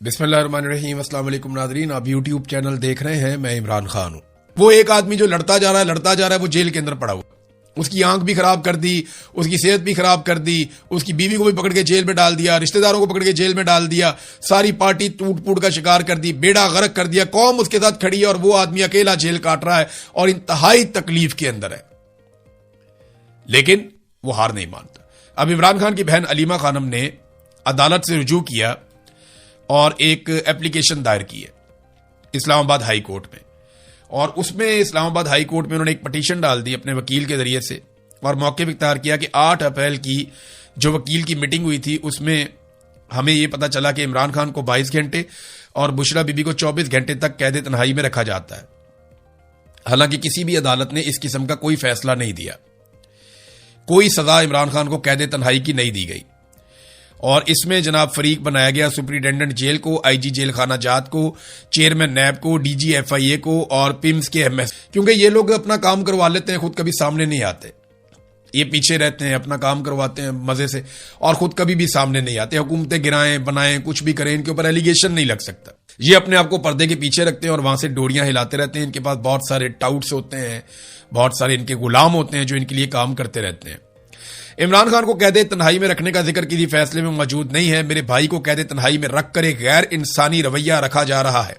بسم اللہ الرحمن الرحیم۔ السلام علیکم ناظرین، آپ یوٹیوب چینل دیکھ رہے ہیں، میں عمران خان ہوں۔ وہ ایک آدمی جو لڑتا جا رہا ہے وہ جیل کے اندر پڑا ہوا، اس کی آنکھ بھی خراب کر دی، اس کی صحت بھی خراب کر دی، اس کی بیوی کو بھی پکڑ کے جیل میں ڈال دیا، رشتہ داروں کو پکڑ کے جیل میں ڈال دیا، ساری پارٹی ٹوٹ پوٹ کا شکار کر دی، بیڑا غرق کر دیا، قوم اس کے ساتھ کھڑی ہے اور وہ آدمی اکیلا جیل کاٹ رہا ہے اور انتہائی تکلیف کے اندر ہے، لیکن وہ ہار نہیں مانتا۔ اب عمران خان کی بہن علیمہ خانم نے عدالت سے رجوع کیا اور ایک ایپلیکیشن دائر کی ہے اسلام آباد ہائی کورٹ میں، اور اس میں اسلام آباد ہائی کورٹ میں انہوں نے ایک پٹیشن ڈال دی اپنے وکیل کے ذریعے سے، اور موقف اختیار کیا کہ 8 اپریل کی جو وکیل کی میٹنگ ہوئی تھی اس میں ہمیں یہ پتا چلا کہ عمران خان کو 22 گھنٹے اور بشرا بی بی کو 24 گھنٹے تک قید تنہائی میں رکھا جاتا ہے۔ حالانکہ کسی بھی عدالت نے اس قسم کا کوئی فیصلہ نہیں دیا، کوئی سزا عمران خان کو قید تنہائی کی نہیں دی گئی، اور اس میں جناب فریق بنایا گیا سپرنٹینڈنٹ جیل کو، آئی جی جیل خانہ جات کو، چیئرمین نیب کو، ڈی جی ایف آئی اے کو اور پیمز کے ایم ایس، کیونکہ یہ لوگ اپنا کام کروا لیتے ہیں، خود کبھی سامنے نہیں آتے، یہ پیچھے رہتے ہیں، اپنا کام کرواتے ہیں مزے سے اور خود کبھی بھی سامنے نہیں آتے، حکومتیں گرائیں بنائیں کچھ بھی کریں، ان کے اوپر ایلیگیشن نہیں لگ سکتا، یہ اپنے آپ کو پردے کے پیچھے رکھتے ہیں اور وہاں سے ڈوریاں ہلاتے رہتے ہیں۔ ان کے پاس بہت سارے ٹاؤٹس ہوتے ہیں، بہت سارے ان کے غلام ہوتے ہیں جو ان کے لیے کام کرتے رہتے ہیں۔ عمران خان کو قید تنہائی میں رکھنے کا ذکر کسی فیصلے میں موجود نہیں ہے، میرے بھائی کو قید تنہائی میں رکھ کر ایک غیر انسانی رویہ رکھا جا رہا ہے۔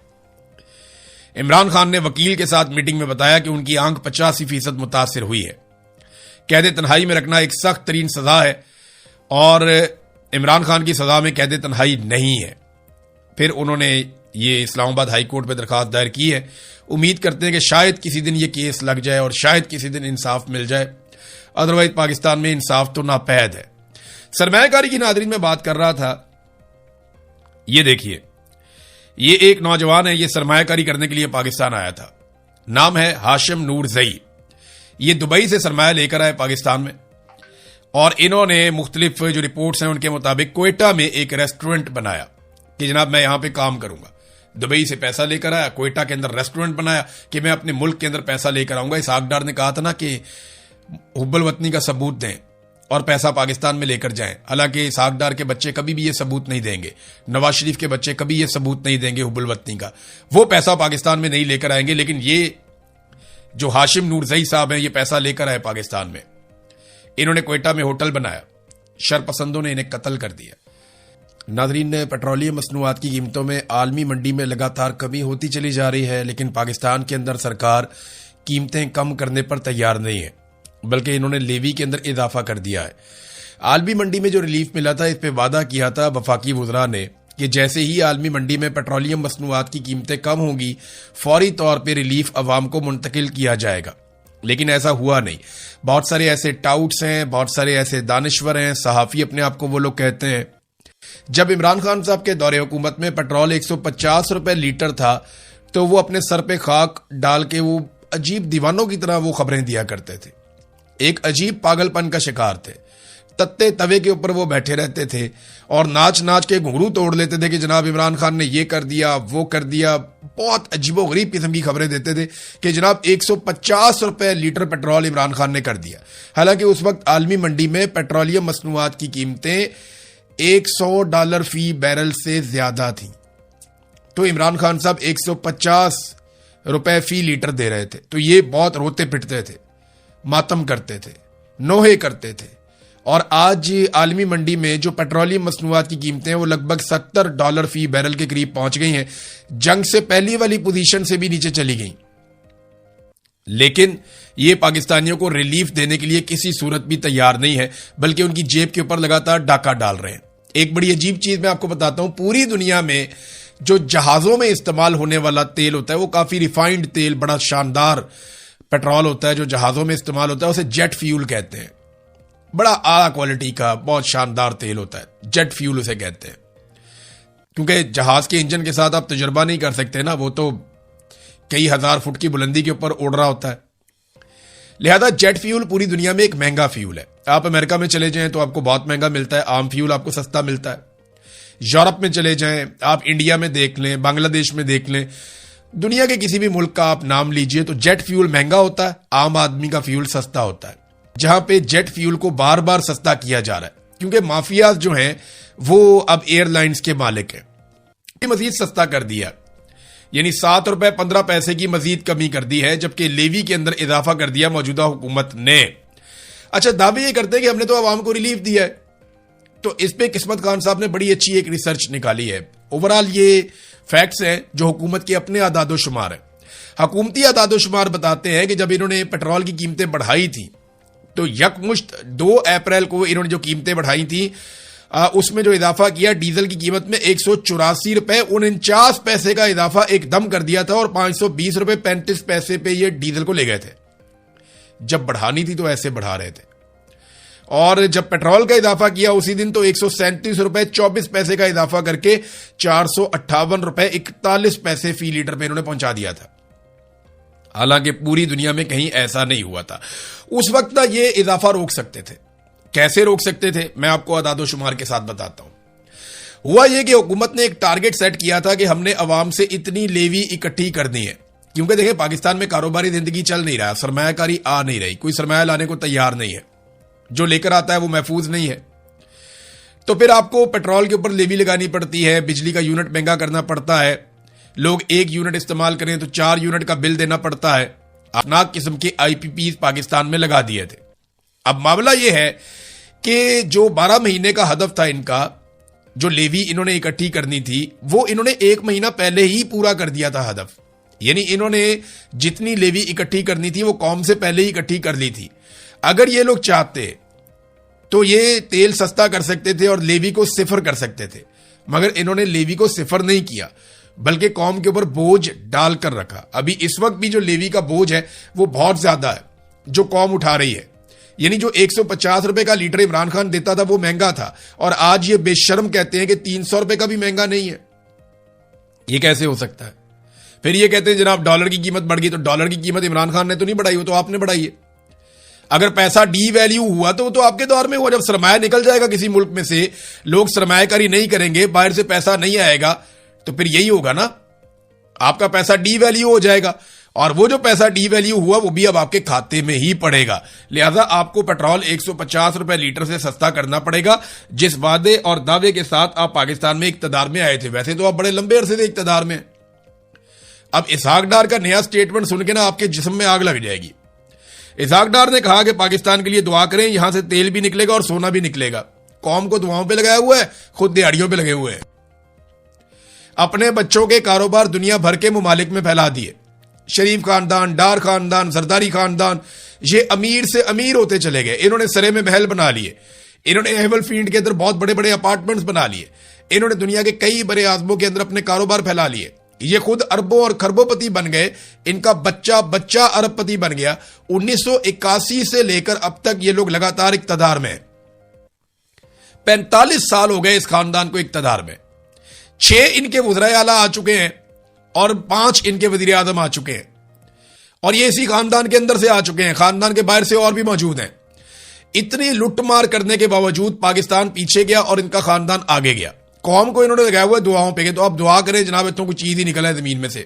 عمران خان نے وکیل کے ساتھ میٹنگ میں بتایا کہ ان کی آنکھ 85% متاثر ہوئی ہے، قید تنہائی میں رکھنا ایک سخت ترین سزا ہے اور عمران خان کی سزا میں قید تنہائی نہیں ہے۔ پھر انہوں نے یہ اسلام آباد ہائی کورٹ میں درخواست دائر کی ہے، امید کرتے ہیں کہ شاید کسی دن یہ کیس لگ جائے اور شاید کسی دن انصاف مل جائے، ادروائز پاکستان میں انصاف تو ناپید ہے۔ سرمایہ کاری کی ناظرین میں بات کر رہا تھا، یہ دیکھیے، یہ ایک نوجوان ہے، یہ سرمایہ کاری کرنے کے لیے پاکستان آیا تھا، نام ہے ہاشم نور زئی۔ یہ دبئی سے سرمایہ لے کر آئے پاکستان میں، اور انہوں نے مختلف جو رپورٹس ہیں ان کے مطابق کوئٹہ میں ایک ریسٹورنٹ بنایا کہ جناب میں یہاں پہ کام کروں گا۔ دبئی سے پیسہ لے کر آیا، کوئٹہ کے اندر ریسٹورنٹ بنایا کہ میں اپنے ملک کے اندر پیسہ لے کر آؤں گا۔ اسحاق ڈار نے کہا تھا نا کہ حب الوطنی کا ثبوت دیں اور پیسہ پاکستان میں لے کر جائیں، حالانکہ اسحاق ڈار کے بچے کبھی بھی یہ ثبوت نہیں دیں گے، نواز شریف کے بچے کبھی یہ ثبوت نہیں دیں گے حب الوطنی کا، وہ پیسہ پاکستان میں نہیں لے کر آئیں گے، لیکن یہ جو ہاشم نور زئی صاحب ہیں یہ پیسہ لے کر آئے پاکستان میں۔ انہوں نے کوئٹہ میں ہوٹل بنایا، شرپسندوں نے انہیں قتل کر دیا۔ ناظرین، پیٹرولیم مصنوعات کی قیمتوں میں عالمی منڈی میں لگاتار کمی ہوتی چلی جا رہی ہے، لیکن پاکستان کے اندر سرکار قیمتیں کم کرنے پر تیار نہیں ہے، بلکہ انہوں نے لیوی کے اندر اضافہ کر دیا ہے۔ عالمی منڈی میں جو ریلیف ملا تھا اس پہ وعدہ کیا تھا وفاقی وزراء نے کہ جیسے ہی عالمی منڈی میں پیٹرولیم مصنوعات کی قیمتیں کم ہوں گی فوری طور پہ ریلیف عوام کو منتقل کیا جائے گا، لیکن ایسا ہوا نہیں۔ بہت سارے ایسے ٹاؤٹس ہیں، بہت سارے ایسے دانشور ہیں، صحافی اپنے آپ کو وہ لوگ کہتے ہیں۔ جب عمران خان صاحب کے دور حکومت میں پیٹرول 150 روپے لیٹر تھا تو وہ اپنے سر پہ خاک ڈال کے وہ عجیب دیوانوں کی طرح وہ خبریں دیا کرتے تھے، ایک عجیب پاگل پن کا شکار تھے، تتے توے کے اوپر وہ بیٹھے رہتے تھے اور ناچ ناچ کے گھنگرو توڑ لیتے تھے کہ جناب عمران خان نے یہ کر دیا وہ کر دیا، بہت عجیب و غریب قسم کی خبریں دیتے تھے کہ جناب 150 روپے لیٹر پیٹرول عمران خان نے کر دیا، حالانکہ اس وقت عالمی منڈی میں پیٹرولیم مصنوعات کی قیمتیں $100 فی بیرل سے زیادہ تھیں، تو عمران خان صاحب 150 روپے فی لیٹر دے رہے تھے، تو یہ بہت روتے پٹتے تھے، ماتم کرتے تھے، نوحے کرتے تھے۔ اور آج عالمی منڈی میں جو پیٹرولیم مصنوعات کی قیمتیں وہ لگ بھگ $70 فی بیرل کے قریب پہنچ گئی ہیں، جنگ سے پہلی والی پوزیشن سے بھی نیچے چلی گئیں، لیکن یہ پاکستانیوں کو ریلیف دینے کے لیے کسی صورت بھی تیار نہیں ہے، بلکہ ان کی جیب کے اوپر لگاتار ڈاکہ ڈال رہے ہیں۔ ایک بڑی عجیب چیز میں آپ کو بتاتا ہوں، پوری دنیا میں جو جہازوں میں استعمال ہونے والا تیل ہوتا ہے وہ کافی ریفائنڈ تیل، بڑا شاندار پیٹرول ہوتا ہے جو جہازوں میں استعمال ہوتا ہے، اسے جیٹ فیول کہتے ہیں، بڑا اعلیٰ کوالٹی کا بہت شاندار تیل ہوتا ہے، جیٹ فیول اسے کہتے ہیں، کیونکہ جہاز کے انجن کے ساتھ آپ تجربہ نہیں کر سکتے نا، وہ تو کئی ہزار فٹ کی بلندی کے اوپر اڑ رہا ہوتا ہے، لہذا جیٹ فیول پوری دنیا میں ایک مہنگا فیول ہے۔ آپ امریکہ میں چلے جائیں تو آپ کو بہت مہنگا ملتا ہے، عام فیول آپ کو سستا ملتا ہے، یورپ میں چلے جائیں، آپ انڈیا میں دیکھ لیں، بنگلہ دیش میں دیکھ لیں، دنیا کے کسی بھی ملک کا آپ نام لیجئے تو جیٹ فیول مہنگا ہوتا ہے، عام آدمی کا فیول سستا ہوتا ہے۔ جہاں پہ جیٹ فیول کو بار بار سستا کیا جا رہا ہے کیونکہ مافیاز جو ہیں وہ اب ایئر لائنز کے مالک ہیں، مزید سستا کر دیا، یعنی 7 روپے 15 پیسے کی مزید کمی کر دی ہے، جبکہ لیوی کے اندر اضافہ کر دیا موجودہ حکومت نے۔ اچھا، دعوے یہ کرتے ہیں کہ ہم نے تو عوام کو ریلیف دیا ہے، تو اس پہ قسمت خان صاحب نے بڑی اچھی ایک ریسرچ نکالی ہے۔ اوورال یہ فیکٹس ہیں جو حکومت کے اپنے اعداد و شمار ہیں۔ حکومتی اعداد و شمار بتاتے ہیں کہ جب انہوں نے پیٹرول کی قیمتیں بڑھائی تھی تو یکمشت 2 اپریل کو انہوں نے جو قیمتیں بڑھائی تھی اس میں جو اضافہ کیا، ڈیزل کی قیمت میں 184 روپے 49 پیسے کا اضافہ ایک دم کر دیا تھا، اور 520 روپے 35 پیسے پہ یہ ڈیزل کو لے گئے تھے۔ جب بڑھانی تھی تو ایسے بڑھا رہے تھے، اور جب پیٹرول کا اضافہ کیا اسی دن تو 137 روپے 24 پیسے کا اضافہ کر کے 458 روپے 41 پیسے فی لیٹر پہ انہوں نے پہنچا دیا تھا۔ حالانکہ پوری دنیا میں کہیں ایسا نہیں ہوا تھا۔ اس وقت نہ یہ اضافہ روک سکتے تھے۔ کیسے روک سکتے تھے میں آپ کو اعداد و شمار کے ساتھ بتاتا ہوں۔ ہوا یہ کہ حکومت نے ایک ٹارگٹ سیٹ کیا تھا کہ ہم نے عوام سے اتنی لیوی اکٹھی کرنی ہے، کیونکہ دیکھیں پاکستان میں کاروباری زندگی چل نہیں رہا، سرمایہ کاری آ نہیں رہی، کوئی سرمایہ لانے کو تیار نہیں ہے، جو لے کر آتا ہے وہ محفوظ نہیں ہے۔ تو پھر آپ کو پیٹرول کے اوپر لیوی لگانی پڑتی ہے، بجلی کا یونٹ مہنگا کرنا پڑتا ہے، لوگ 1 یونٹ استعمال کریں تو 4 یونٹ کا بل دینا پڑتا ہے۔ افناک قسم کے آئی پی پیز پاکستان میں لگا دیے تھے۔ اب معاملہ یہ ہے کہ جو 12 مہینے کا ہدف تھا ان کا، جو لیوی انہوں نے اکٹھی کرنی تھی، وہ انہوں نے 1 مہینہ پہلے ہی پورا کر دیا تھا ہدف، یعنی انہوں نے جتنی لیوی اکٹھی کرنی تھی وہ قوم سے پہلے ہی اکٹھی کر لی تھی۔ اگر یہ لوگ چاہتے تو یہ تیل سستا کر سکتے تھے اور لیوی کو صفر کر سکتے تھے، مگر انہوں نے لیوی کو صفر نہیں کیا بلکہ قوم کے اوپر بوجھ ڈال کر رکھا۔ ابھی اس وقت بھی جو لیوی کا بوجھ ہے وہ بہت زیادہ ہے جو قوم اٹھا رہی ہے، یعنی جو 150 روپے کا لیٹر عمران خان دیتا تھا وہ مہنگا تھا، اور آج یہ بے شرم کہتے ہیں کہ 300 روپے کا بھی مہنگا نہیں ہے۔ یہ کیسے ہو سکتا ہے؟ پھر یہ کہتے ہیں جناب ڈالر کی قیمت بڑھ گئی، تو ڈالر کی قیمت عمران خان نے تو نہیں بڑھائی، وہ تو آپ نے بڑھائی ہے۔ اگر پیسہ ڈی ویلیو ہوا تو وہ تو آپ کے دور میں ہوا، جب سرمایہ نکل جائے گا کسی ملک میں سے، لوگ سرمایہ کاری نہیں کریں گے، باہر سے پیسہ نہیں آئے گا، تو پھر یہی ہوگا نا، آپ کا پیسہ ڈی ویلیو ہو جائے گا، اور وہ جو پیسہ ڈی ویلیو ہوا وہ بھی اب آپ کے کھاتے میں ہی پڑے گا۔ لہذا آپ کو پیٹرول 150 روپے لیٹر سے سستا کرنا پڑے گا، جس وعدے اور دعوے کے ساتھ آپ پاکستان میں اقتدار میں آئے تھے۔ ویسے تو آپ بڑے لمبے عرصے سے اقتدار میں۔ اب اسحاق ڈار کا نیا سٹیٹمنٹ سن کے نا آپ کے جسم میں آگ لگ جائے گی۔ اسحاق ڈار نے کہا کہ پاکستان کے لیے دعا کریں، یہاں سے تیل بھی نکلے گا اور سونا بھی نکلے گا۔ قوم کو دعاؤں پہ لگایا ہوا ہے، خود دیہڑیوں پہ لگے ہوئے ہیں۔ اپنے بچوں کے کاروبار دنیا بھر کے ممالک میں پھیلا دیے۔ شریف خاندان، ڈار خاندان، زرداری خاندان، یہ امیر سے امیر ہوتے چلے گئے۔ انہوں نے سرے میں محل بنا لیے، انہوں نے ایول فیلڈ کے اندر بہت بڑے بڑے اپارٹمنٹس بنا لیے، انہوں نے دنیا کے کئی بڑے اعظموں کے اندر اپنے کاروبار پھیلا لیے۔ یہ خود اربوں اور خربوں پتی بن گئے، ان کا بچہ بچہ ارب پتی بن گیا۔ 1981 سے لے کر اب تک یہ لوگ لگاتار اقتدار میں ہیں۔ 45 سال ہو گئے اس خاندان کو اقتدار میں۔ 6 ان کے وزرائے اعلیٰ آ چکے ہیں اور 5 ان کے وزیر اعظم آ چکے ہیں، اور یہ اسی خاندان کے اندر سے آ چکے ہیں، خاندان کے باہر سے اور بھی موجود ہیں۔ اتنی لٹ مار کرنے کے باوجود پاکستان پیچھے گیا اور ان کا خاندان آگے گیا۔ قوم کو انہوں نے لگایا ہوا ہے دعاؤں پہ کہ تو آپ دعا کریں جناب اتوں کو چیز ہی نکلا ہے زمین میں سے۔